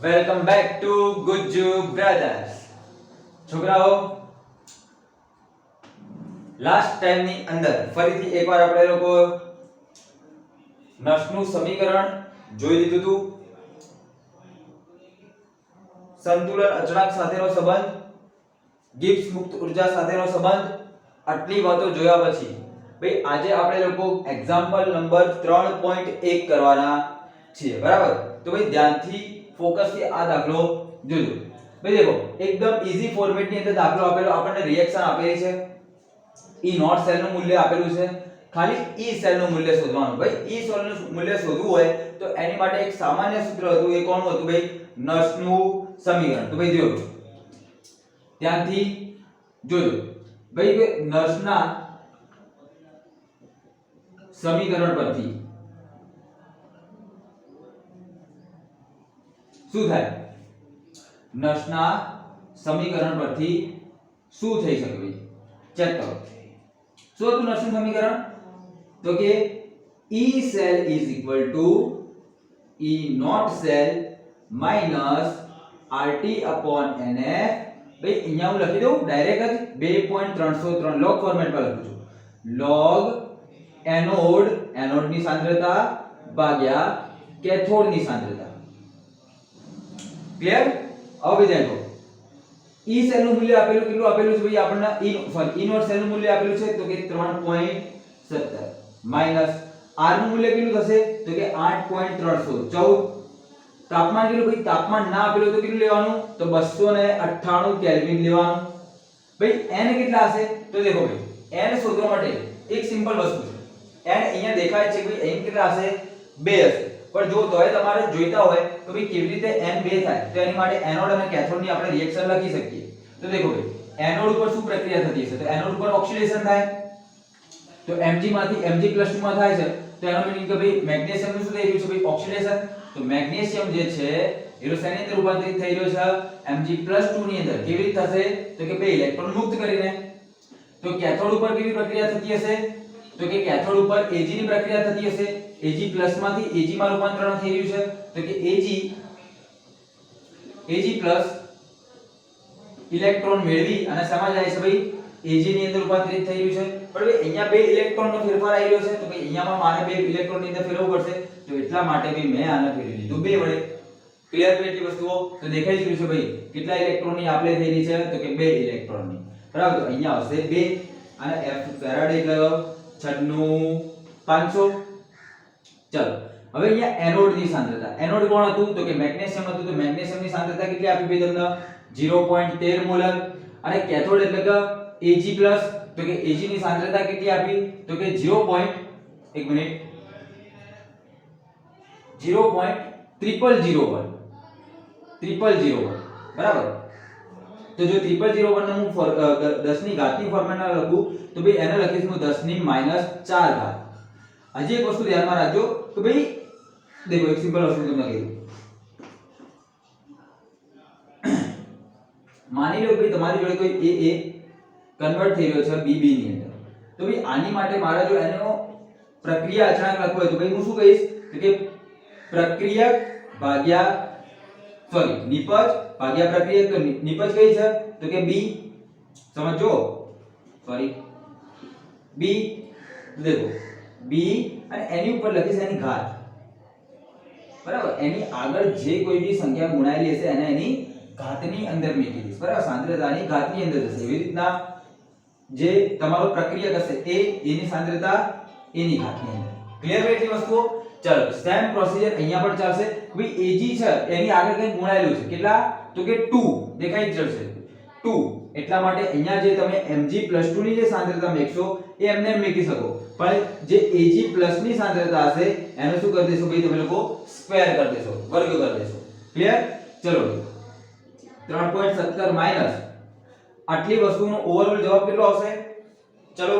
Welcome back to Gujju brothers. છોકરાઓ, last time ની અંદર ફરીથી એકવાર આપણે લોકો નસનું સમીકરણ જોઈ લીધું હતું. સંતુલન અચળાંક સાથેનો સંબંધ, ગિબ્સ મુક્ત ઉર્જા સાથેનો સંબંધ, આટલી વાતો જોયા પછી ભાઈ આજે આપણે લોકો એક્ઝામ્પલ નંબર 3.1 કરવાના છીએ. બરાબર? તો ભાઈ ધ્યાનથી ફોકસ થી આ દાખલો જોજો. ભાઈ દેખો, એકદમ ઈઝી ફોર્મેટ ની અંદર દાખલો આપેલો, આપણને રિએક્શન આપેલી છે, ઈ નોટ સેલ નું મૂલ્ય આપેલું છે, ખાલી ઈ સેલ નું મૂલ્ય શોધવાનું. ભાઈ ઈ સેલ નું મૂલ્ય શોધવું હોય તો એની માટે એક સામાન્ય સૂત્ર હતું. એ કોનું હતું ભાઈ? નસનું સમીકરણ. તો ભાઈ જોજો, ધ્યાનથી જોજો. ભાઈ નસના સમીકરણ પરથી શું થાય? નસના સમીકરણ પરથી શું થઈ શકે ભાઈ? ચેક કરો. શું હતું નસનું સમીકરણ? તો કે E cell is equal to E not cell minus RT upon NF. ભાઈ અહીંયા હું લખી દઉં ડાયરેક્ટ જ 2.303 log ફોર્મેટમાં લખું છું. log એનોડ ની સાંદ્રતા ભાગ્યા કેથોડ ની સાંદ્રતા. ક્લિયર? હવે દેખો, ઈ સેલ નું મૂલ્ય આપેલું, કેટલું આપેલું છે ભાઈ? આપણને ઈ નોટ સેલ નું મૂલ્ય આપેલું છે તો કે 3.17 માઈનસ આર નું મૂલ્ય કેટલું થશે? તો કે 8.314. તાપમાન કેટલું ભાઈ? તાપમાન ના આપેલું તો કેટલું લેવાનું? તો 298 કેલ્વિન લેવાનું. ભાઈ n કેટલા હશે? તો દેખો ભાઈ, n શોધવા માટે એક સિમ્પલ વસ્તુ છે. n અહીંયા દેખાય છે ભાઈ, n કેટલા હશે? 2 હશે. પણ જો તોય તમારે જોઈતા હોય તો ભાઈ કેવી રીતે n 2 થાય તો એની માટે એનોડ અને કેથોડ ની આપણે રિએક્શન લખી શકીએ. તો દેખો ભાઈ, એનોડ ઉપર શું પ્રક્રિયા થતી હશે? તો એનોડ ઉપર ઓક્સિડેશન થાય, તો Mg માંથી Mg+2 માં થાય છે, તો એનો મીનિંગ કે ભાઈ મેગ્નેશિયમ નું શું થઈ રહ્યું છે ભાઈ? ઓક્સિડેશન. તો મેગ્નેશિયમ જે છે એનો શેની અંદર રૂપાંતરિત થઈ રહ્યો છે? Mg+2 ની અંદર. કેવી રીતે થશે? તો કે ભાઈ ઇલેક્ટ્રોન મુક્ત કરીને. તો કેથોડ ઉપર કેવી પ્રક્રિયા થતી હશે? તો કે કેથોડ ઉપર Ag ની પ્રક્રિયા થતી હશે. Ag+ માંથી Ag માં રૂપાંતરણ થઈ રહ્યું છે, તો કે Ag+ ઇલેક્ટ્રોન મેળવી અને શેમાં જાય છે ભાઈ? Ag ની અંદર રૂપાંતરિત થઈ રહ્યું છે. પણ ભાઈ અહીંયા બે ઇલેક્ટ્રોન નો ફેરફાર આવી રહ્યો છે, તો ભાઈ અહીંયામાં મારે બે ઇલેક્ટ્રોન ની અંદર ફેરવવું પડશે, તો એટલા માટે ભાઈ મેં આને ફેરવી દીધું 2 વડે. ક્લિયર? તો એટલી વસ્તુઓ તો દેખાઈ જ રહ્યું છે ભાઈ કેટલા ઇલેક્ટ્રોન ની આપલે થઈ રહી છે? તો કે 2 ઇલેક્ટ્રોન ની. બરાબર? તો અહીંયા આવશે 2 અને F ફેરાડે એટલે 96500. ચલો હવે અહીંયા એનોડ ની સાંદ્રતા. એનોડ કોણ હતું? તો કે મેગ્નેશિયમ હતું. તો મેગ્નેશિયમ ની સાંદ્રતા કેટલી આપી ભાઈ તમને? 0.13 મોલર. અને કેથોડ એટલે કે Ag+, તો કે Ag ની સાંદ્રતા કેટલી આપી? તો કે 0.00001. બરાબર? તો જો 0001 ને હું 10 ની ઘાતની ફોર્મેટમાં લખું તો ભાઈ એને લખીશ હું 10 ની -4 ઘાત. હજી એક વસ્તુ ધ્યાનમાં રાખજો કે ભાઈ દેખો, એક સિમ્પલ વસ્તુ તમને કહી દઉં. માની લો ભાઈ તમારી જોડે કોઈ AA કન્વર્ટ થઈ રહ્યો છે BB ની અંદર. તો ભાઈ આની માટે મારા જો એનો પ્રક્રિયા અચળાંક લખવો હોય તો ભાઈ હું શું કહીશ? તો કે પ્રક્રિયક ભાગ્યા નિપજ ભાગ્યા પ્રક્રિયક. તો નિપજ કઈ છે? તો કે B. સમજો, B. દેખો B અને એની ઉપર લખીશ એની ઘાત. બરાબર? એની આગળ જે કોઈ બી સંખ્યા ગુણાયેલી હશે એને એની ઘાતની અંદર મૂકી દઈશ. બરાબર? સાંદ્રતાની ઘાતની અંદર જશે. એવી રીતના જે તમારો પ્રક્રિયક હશે એ એની સાંદ્રતા એની ઘાતની અંદર. ક્લિયર છે એટલી વસ્તુઓ? ચલો સેમ પ્રોસીજર અહીંયા પણ ચાલશે. ભાઈ Ag છે એની આગળ કંઈ ગુણાયેલું છે, કેટલા? તો કે 2 દેખાઈ જ જશે 2. એટલા માટે અહીંયા જે તમે Mg+2 ની જે સાંદ્રતા મેકશો એ એમને એમ મેકી શકો, પણ જે Ag+ ની સાંદ્રતા હશે એને શું કરી દેશો ભાઈ? તમે લોકો સ્ક્વેર કરી દેશો, વર્ગ કરી દેશો. ક્લિયર? ચલો 3.17 માઈનસ આટલી વસ્તુનો ઓવરઓલ જવાબ કેટલો આવશે? ચલો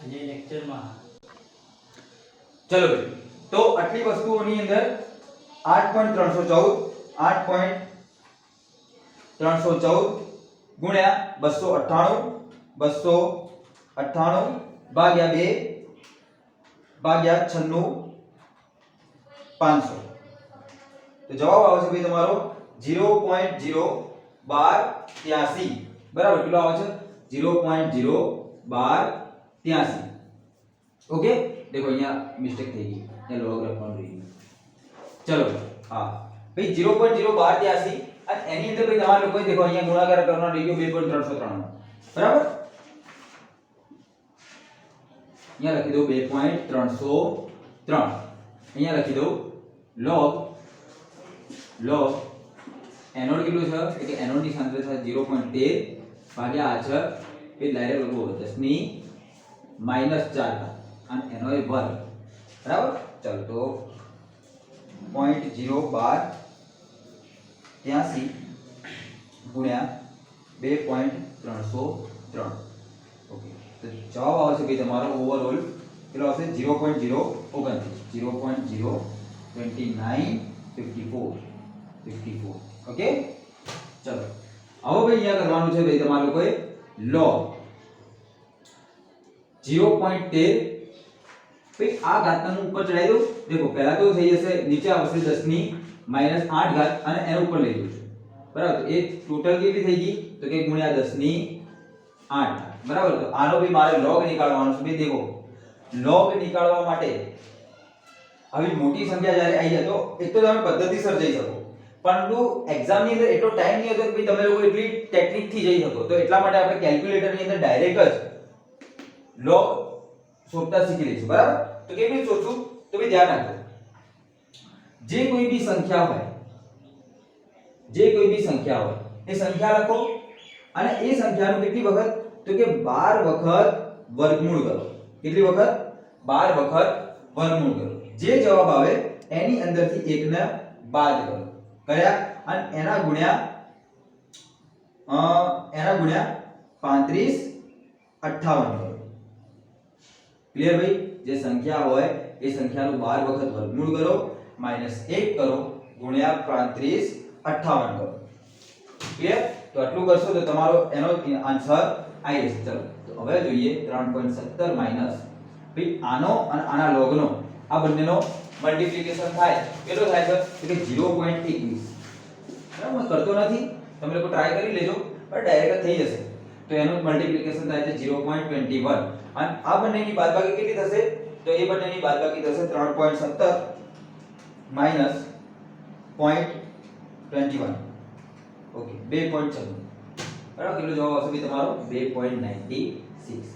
આજે લેક્ચરમાં ચલો ભાઈ, તો આટલી વસ્તુઓની અંદર 8.314 ગુણ્યા 298 ભાગ્યા 2 ભાગ્યા 96,500 તો જવાબ આવશે ભાઈ તમારો 0.01283 બરાબર કેટલો આવે છે 0.01283 ओके देखो यहाँ मिस्टेक થઈ ગઈ ये લોગ લખવાનું રહી ચલો હા ભાઈ 0.01283 અને એની અંદર ભાઈ તમારે લોકોએ દેખો અહીંયા ગુણાકાર કરવાનો રહી ગયો 2.393 બરાબર અહીંયા લખી દો 2.303 અહીંયા લખી દો log એનોડ કેટલું છે એટલે એનોડ ની સાંદ્રતા 0.13 ભાગ્યા આ છે એ ડાયરેક્ટ લખો 10 ની -4 અને એનો એ વર્ગ બરાબર ચલો તો 0.01283 ગુણ્યા 2.303 ઓકે તો જવાબ આવશે ભાઈ તમારો ઓવરઓલ કેટલો આવશે 0.02954 ઓકે ચલો હવે ભાઈ અહીંયા કરવાનું છે ભાઈ તમારે લોકોએ log 0.13 भाई आ घातांक ऊपर चढ़ाई दो देखो पहला तो થઈ જશે નીચે આવશે 10 ની -8 ઘાત અને એના ઉપર લઈ જજો બરાબર તો એ ટોટલ કેટલી થઈ ગઈ તો કે ગુણ્યા 10 ની 8 બરાબર તો આનો ભી મારે log નીકાળવાનો છે ભાઈ દેખો log નીકાળવા માટે આવી મોટી સંખ્યા જ્યારે આવી જાય તો એક તો તમે પદ્ધતિસર જઈ શકો પરંતુ એક્ઝામ ની અંદર એટલો ટાઈમ નહીં હતો કે ભાઈ તમે લોકો એટલી ટેકનિક થી જઈ શકો તો એટલા માટે આપણે કેલ્ક્યુલેટર ની અંદર ડાયરેક્ટ જ log શોધતા શીખી લઈશું બરાબર તો કેવી રીતે શોધશું તો ભઈ ધ્યાન રાખજો જે કોઈ બી સંખ્યા હોય એ સંખ્યા લખો અને એ સંખ્યાનું કેટલી વખત તો કે 12 વખત વર્ગમૂળ કરો કેટલી વખત 12 વખત વર્ગમૂળ કરો જે જવાબ આવે એની અંદરથી એકને બાદ કરો કયા અને એના ગુણ્યા 35 58 કરો क्लियर भाई જે સંખ્યા હોય એ સંખ્યાનું 12 વખત વર્ગમૂળ કરો -1 કરો ગુણ્યા 35 58 કરો ક્લિયર તો આટલું કરશો તો તમારો એનો આન્સર આવી જશે ચલો તો હવે જોઈએ 3.17 માઈનસ ભાઈ આનો અને આના લોગનો આ બંનેનો મલ્ટીપ્લિકેશન થાય કેટલો થાય છે તો કે 0.21 બરાબર હું કરતો નથી તમે લોકો ટ્રાય કરી લેજો પણ ડાયરેક્ટ થઈ જશે તો એનું મલ્ટીપ્લિકેશન થાય છે 0.21 અને આ બંનેની બાદબાકી કેટલી થશે તો એ બંનેની બાદબાકી થશે 3.17 માઈનસ 0.21 ઓકે 2.6 બરાબર કેટલો જવાબ આવશે ભઈ તમારો 2.96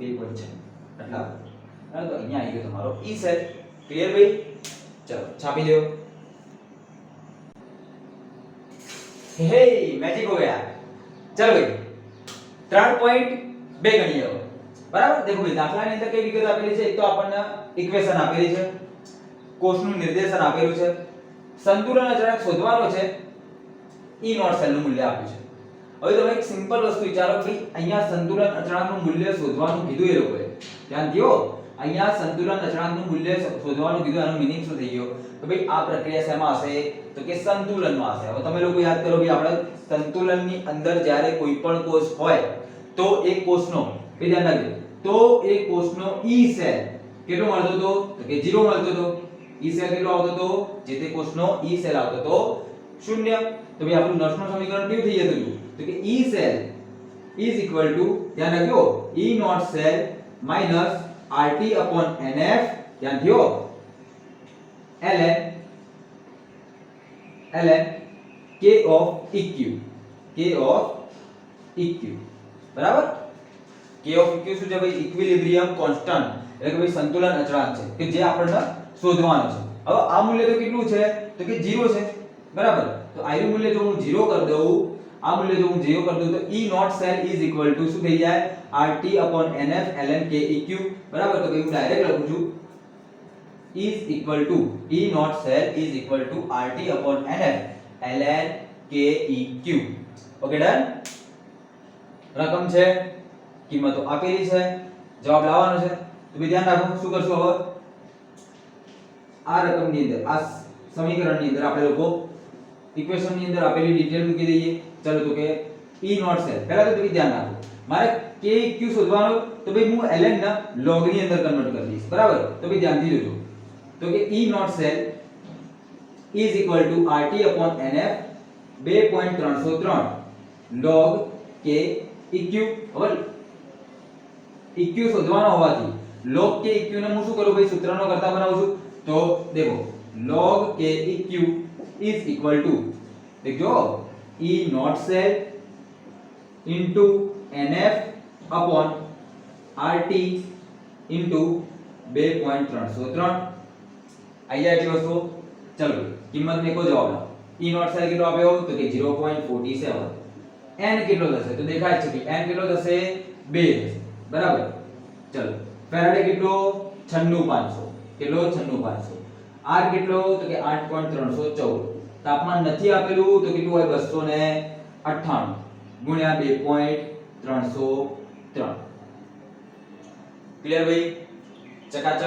2.6 આટલા બરાબર તો અહીંયા આવી ગયો તમારો ઈ સેલ ક્લિયર ભાઈ ચલો છાપી દો हे मैजिक हो गया चलो भाई 3.2 गणीए हो बराबर देखो भाई દાખલાની અંદર કઈ વિગત આપેલી છે એક તો આપણને ઇક્વેશન આપેલી છે કોષનું નિર્દેશન આપેલું છે સંતુલન અચળાંક શોધવાનો છે ઈ નોટ સેલનું મૂલ્ય આપ્યું છે હવે તમે એક સિમ્પલ વસ્તુ વિચારો કે અહીંયા સંતુલન અચળાંકનું મૂલ્ય શોધવાનું કીધું એ લોકોએ ધ્યાન દો અહીંયા સંતુલન અચળાંકનું મૂલ્ય શોધવાનું કીધું આનો મીનિંગ શું થઈ ગયો તો ભાઈ આ પ્રક્રિયા શેમાં હશે તો કે સંતુલનમાં હશે હવે તમે લોકો યાદ કરો ભાઈ આપણે સંતુલનની અંદર જ્યારે કોઈ પણ કોષ હોય તો એ કોષનો એ ધ્યાન રાખજો તો એ કોષનો ઈ સેલ કેટલો મળતો હતો તો કે 0 મળતો હતો ઈ સેલ કેટલો આવતો હતો જે તે કોષનો ઈ સેલ આવતો હતો 0 તો ભાઈ આપણું નર્સનું સમીકરણ કેવું થઈ જતું હતું તો કે E cell is equal to ધ્યાન રાખજો E naught cell minus RT upon NF ધ્યાન દો ln K of EQ બરાબર K of EQ શું છે ભાઈ ઇક્વિલિબ્રિયમ કોન્સ્ટન્ટ એટલે કે ભાઈ સંતુલન અચળાંક છે કે જે આપણને શોધવાનો છે હવે આ મૂલ્ય તો કેટલું છે તો કે 0 છે બરાબર તો આનું મૂલ્ય જો હું 0 કરી દઉં આ મૂલ્ય જો હું 0 કરી દઉં તો E naught cell is equal to શું થઈ જાય RT upon NF ln K EQ બરાબર તો હું ડાયરેક્ટ લખું છું is equal to E not cell is equal to RT upon NF ln KEQ okay done રકમ છે કિંમતો આપેલી છે જવાબ લાવવાનો છે તો બે ધ્યાન રાખો શું કરશો હવે આ રકમની અંદર આ સમીકરણની અંદર આપણે લોકો ઇક્વેશન ની અંદર આપેલી ડિટેલ મૂકી દઈએ ચલો તો કે E નોટ સેલ પહેલા તો તમે ધ્યાન રાખો મારે k q શોધવાનો તો ભાઈ હું ln ના log ની અંદર કન્વર્ટ કરી દઈશ બરાબર તો ભાઈ ધ્યાનથી જોજો તો કે E naught cell is equal to RT upon NF 2.303 log k EQ હવે EQ શોધવાનો હોવાથી log k EQ ને હું શું કરું ભાઈ સૂત્રનો કરતા બનાવું છું તો देखो log k EQ is equal to देखो E not cell into NF upon RT into 2.303 આયા એટલી વસ્તુ ચલો કિંમત ને કો જવાબ લાવો E not cell કેટલો આપ્યો તો કે 0.47 n કેટલો થશે તો દેખાય છે કે n કેટલો થશે 2 બરાબર ચલો ફેરાડે કેટલો 96500 કેટલો 96500 r કેટલો તો કે 8.314 તાપમાન નથી આપેલું તો કેટલું હોય 298 ગુણ્યા 2.303 ક્લિયર ભાઈ ચકાચક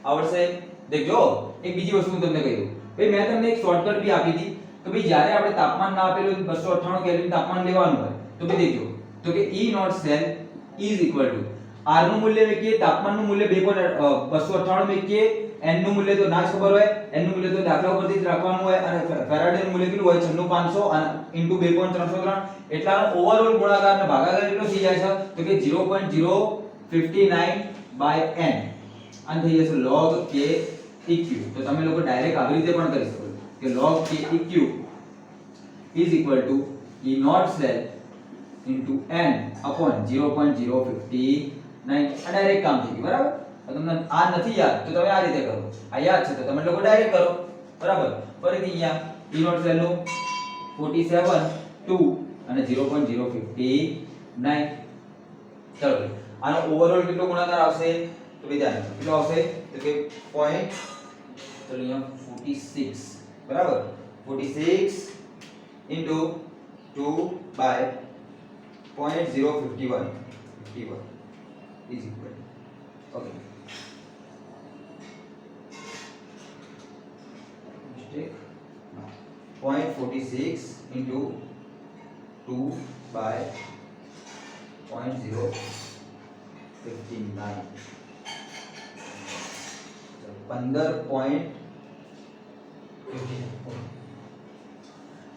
આવડશે દેખજો એક બીજી વસ્તુ હું તમને કહી દઉં ભાઈ મેં તમને એક શોર્ટકટ भी આપી હતી કે ભાઈ જ્યારે આપણે તાપમાન ના આપેલું 298 કેલ્વિન તાપમાન લેવાનું હોય તો ભાઈ દેખજો તો કે E naught cell is equal to r નું મૂલ્ય મૂકીએ તાપમાનનું મૂલ્ય 298 મૂકીએ n નું મૂલ્ય તો ના જ ખબર હોય n નું મૂલ્ય તો દાખલા ઉપરથી જ રાખવાનું હોય અને ફેરાડે નું મૂલ્ય કેટલું હોય 96500 અને ઇન્ટુ 2.303 એટલાનો ઓવરઓલ ગુણાકાર અને ભાગાકાર કેટલો થઈ જાય છે તો કે 0.059 બાય n અને થઈ જશે log k eq તો તમે લોકો ડાયરેક્ટ આવી રીતે પણ કરી શકો કે log k eq is equal to E not cell into n upon 0.059 આ ડાયરેક્ટ કામ થઈ ગયું બરાબર તમને આ નથી યાદ તો તમે આ રીતે કરો આ યાદ છે તો તમે લોકો ડાયરેક્ટ કરો બરાબર ફરીથી અહીંયા E not cell નું 47 2 અને 0.059 ચલો આનો ઓવરઓલ કેટલો ગુણાકાર આવશે તો વિદ્યાર્થી કેટલો આવશે તો કે પોઈન્ટ ચલો અહીંયા 46 બરાબર 46 into 2 by 0.051 is equal okay mistake 0.46 into 2 by 0.059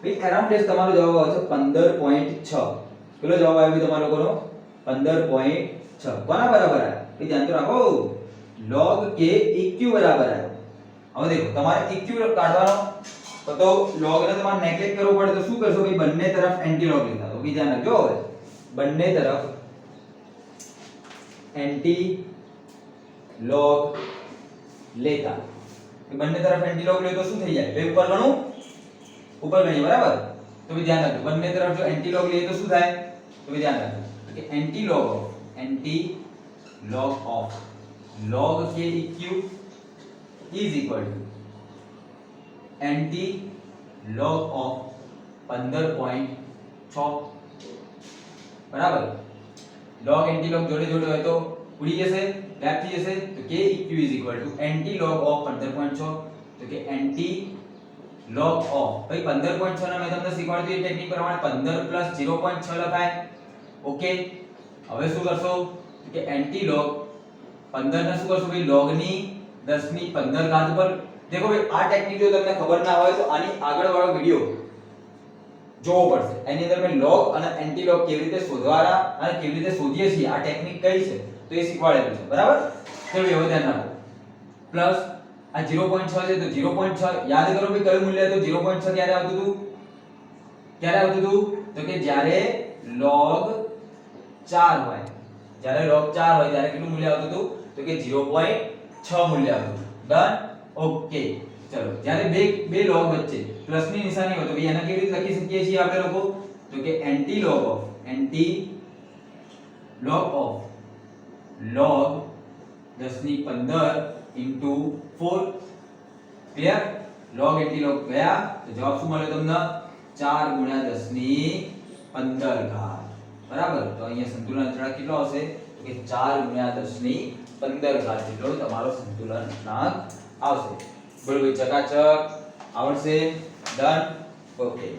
ભાઈ એરાઉન્ડ ટેસ્ટ તમારો જવાબ આવે છે 15.6 કેટલો જવાબ આવ્યો તમારો લોકોનો 15.6 કોના બરાબર આવ્યો ભાઈ ધ્યાન તો રાખો log k eq બરાબર આવ્યો હવે દેખો તમારે eq કાઢવાનો તો log ને તમારે નેગ્લેક્ટ કરવો પડે તો શું કરશો ભાઈ બંને તરફ એન્ટી log લેતા તો ભાઈ ધ્યાન રાખજો હવે બંને તરફ એન્ટી log લેતા બંને તરફ એન્ટી log લે તો શું થઈ જાય ભાઈ ઉપર ગણીએ બરાબર તો ભઈ ધ્યાન રાખજો બંને તરફ જો એન્ટી log લઈએ તો શું થાય તો ભઈ ધ્યાન રાખજો કે anti log of log k eq is equal to anti log of 15.6 બરાબર log anti log જોડે જોડે હોય તો ઉડી જશે ગાયબ થઈ જશે તો k eq is equal to anti log of 15.6 તો કે anti log of ભાઈ 15.6 ના મેં તમને શીખવાડ્યું એ ટેકનિક પ્રમાણે 15 0.6 લખાય ઓકે હવે શું કરશો કે એન્ટી log 15 ને શું કરશો ભાઈ log ની 10 ની 15 ઘાત ઉપર देखो भाई આ ટેકનિક જો તમને ખબર ના હોય તો આની આગળ વાળો વિડિયો જોવો પડશે એની અંદર મેં log અને એન્ટી log કેવી રીતે શોધવાના અને કેવી રીતે શોધીએ છીએ આ ટેકનિક કઈ છે તો એ શીખવાડેલું છે બરાબર ચલો હવે ધ્યાન રાખો પ્લસ આ 0.6 છે તો 0.6 યાદ કરો ભાઈ કયું મૂલ્ય હતું 0.6 ક્યારે આવતું હતું તો કે જ્યારે log 4 હોય જ્યારે log 4 હોય ત્યારે કેટલું મૂલ્ય આવતું હતું તો કે 0.6 મૂલ્ય આવતું ડન ઓકે ચલો જ્યારે બે log વચ્ચે પ્લસ ની નિશાની હોય તો ભાઈ એના કેવી રીતે લખી શકીએ છીએ આપણે લોકો તો કે એન્ટી log of log 10 ની 15 into 4 clear log anti log ગયા તો જવાબ શું મળ્યો તમને 4 ગુણ્યા 10 ની 15 ઘાત બરાબર તો અહીંયા સંતુલન અચળાંક કેટલો આવશે તો કે 4 ગુણ્યા 10 ની 15 ઘાત જેટલો તમારો સંતુલન અચળાંક આવશે બરોબર ચકાચક આવડશે ડન ઓકે